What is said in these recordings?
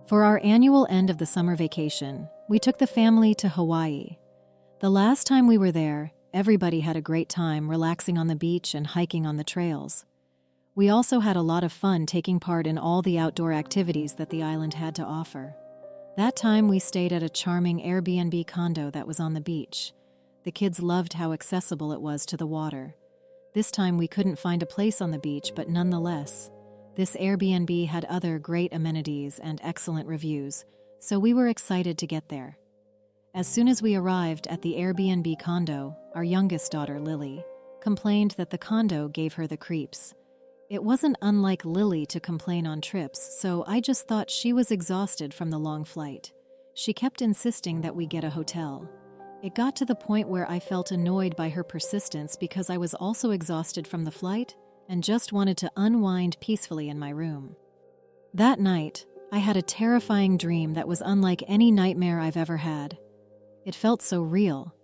For our annual end of the summer vacation, we took the family to Hawaii. The last time we were there, everybody had a great time relaxing on the beach and hiking on the trails. We also had a lot of fun taking part in all the outdoor activities that the island had to offer. That time we stayed at a charming Airbnb condo that was on the beach. The kids loved how accessible it was to the water. This time we couldn't find a place on the beach, but nonetheless, this Airbnb had other great amenities and excellent reviews, so we were excited to get there. As soon as we arrived at the Airbnb condo, our youngest daughter, Lily, complained that the condo gave her the creeps. It wasn't unlike Lily to complain on trips, so I just thought she was exhausted from the long flight. She kept insisting that we get a hotel. It got to the point where I felt annoyed by her persistence because I was also exhausted from the flight and just wanted to unwind peacefully in my room. That night, I had a terrifying dream that was unlike any nightmare I've ever had. It felt so real.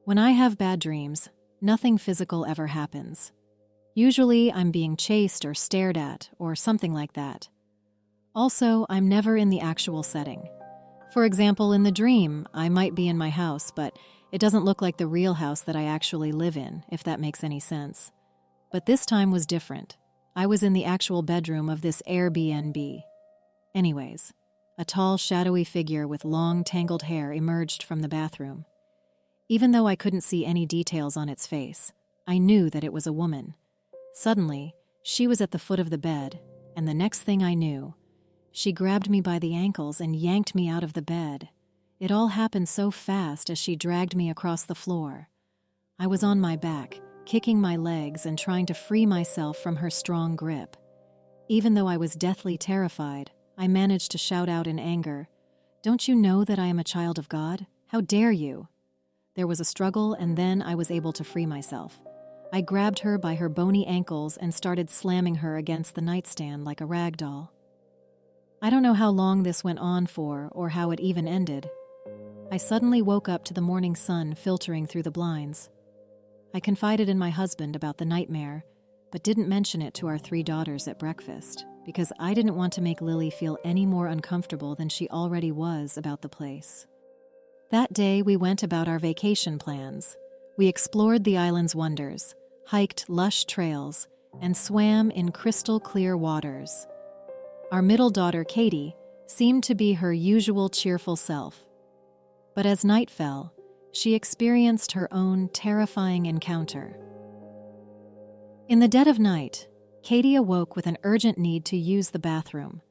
When I have bad dreams, nothing physical ever happens. Usually, I'm being chased or stared at, or something like that. Also, I'm never in the actual setting. For example, in the dream, I might be in my house, but it doesn't look like the real house that I actually live in, if that makes any sense. But this time was different. I was in the actual bedroom of this Airbnb. Anyways, a tall, shadowy figure with long, tangled hair emerged from the bathroom. Even though I couldn't see any details on its face, I knew that it was a woman. Suddenly, she was at the foot of the bed, and the next thing I knew, she grabbed me by the ankles and yanked me out of the bed. It all happened so fast as she dragged me across the floor. I was on my back, kicking my legs and trying to free myself from her strong grip. Even though I was deathly terrified, I managed to shout out in anger, "Don't you know that I am a child of God? How dare you?" There was a struggle, and then I was able to free myself. I grabbed her by her bony ankles and started slamming her against the nightstand like a rag doll. I don't know how long this went on for or how it even ended. I suddenly woke up to the morning sun filtering through the blinds. I confided in my husband about the nightmare, but didn't mention it to our 3 daughters at breakfast because I didn't want to make Lily feel any more uncomfortable than she already was about the place. That day, we went about our vacation plans. We explored the island's wonders, hiked lush trails, and swam in crystal-clear waters. Our middle daughter, Katie, seemed to be her usual cheerful self. But as night fell, she experienced her own terrifying encounter. In the dead of night, Katie awoke with an urgent need to use the bathroom.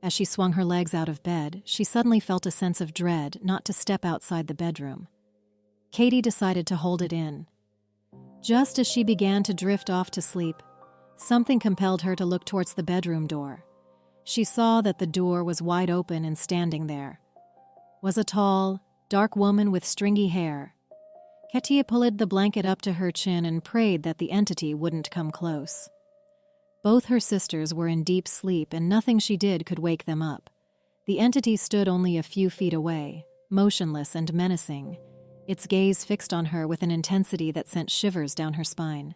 As she swung her legs out of bed, she suddenly felt a sense of dread not to step outside the bedroom. Katie decided to hold it in. Just as she began to drift off to sleep, something compelled her to look towards the bedroom door. She saw that the door was wide open, and standing there was a tall, dark woman with stringy hair. Katia pulled the blanket up to her chin and prayed that the entity wouldn't come close. Both her sisters were in deep sleep, and nothing she did could wake them up. The entity stood only a few feet away, motionless and menacing, its gaze fixed on her with an intensity that sent shivers down her spine.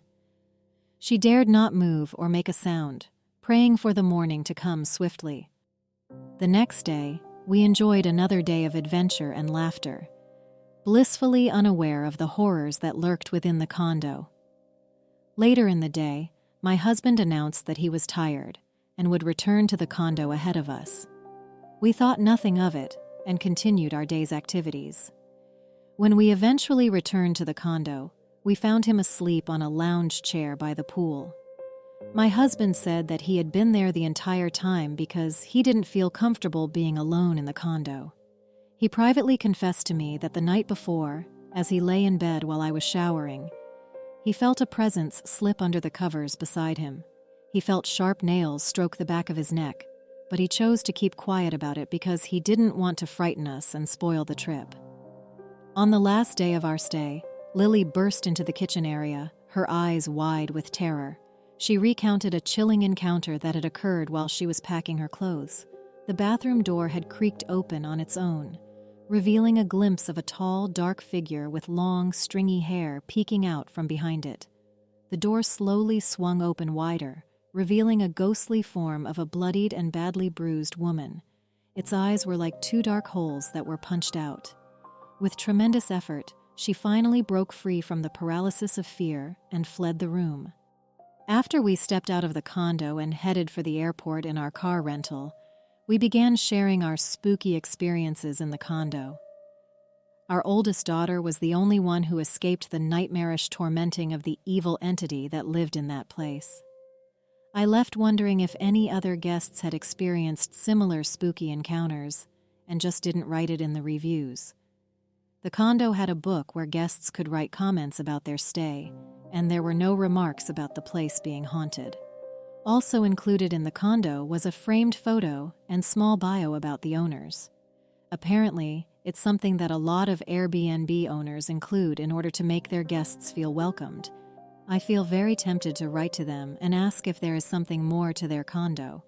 She dared not move or make a sound, praying for the morning to come swiftly. The next day, we enjoyed another day of adventure and laughter, blissfully unaware of the horrors that lurked within the condo. Later in the day, my husband announced that he was tired and would return to the condo ahead of us. We thought nothing of it and continued our day's activities. When we eventually returned to the condo, we found him asleep on a lounge chair by the pool. My husband said that he had been there the entire time because he didn't feel comfortable being alone in the condo. He privately confessed to me that the night before, as he lay in bed while I was showering, he felt a presence slip under the covers beside him. He felt sharp nails stroke the back of his neck, but he chose to keep quiet about it because he didn't want to frighten us and spoil the trip. On the last day of our stay, Lily burst into the kitchen area, her eyes wide with terror. She recounted a chilling encounter that had occurred while she was packing her clothes. The bathroom door had creaked open on its own, revealing a glimpse of a tall, dark figure with long, stringy hair peeking out from behind it. The door slowly swung open wider, revealing a ghostly form of a bloodied and badly bruised woman. Its eyes were like two dark holes that were punched out. With tremendous effort, she finally broke free from the paralysis of fear and fled the room. After we stepped out of the condo and headed for the airport in our car rental, we began sharing our spooky experiences in the condo. Our oldest daughter was the only one who escaped the nightmarish tormenting of the evil entity that lived in that place. I left wondering if any other guests had experienced similar spooky encounters and just didn't write it in the reviews. The condo had a book where guests could write comments about their stay, and there were no remarks about the place being haunted. Also included in the condo was a framed photo and small bio about the owners. Apparently, it's something that a lot of Airbnb owners include in order to make their guests feel welcomed. I feel very tempted to write to them and ask if there is something more to their condo.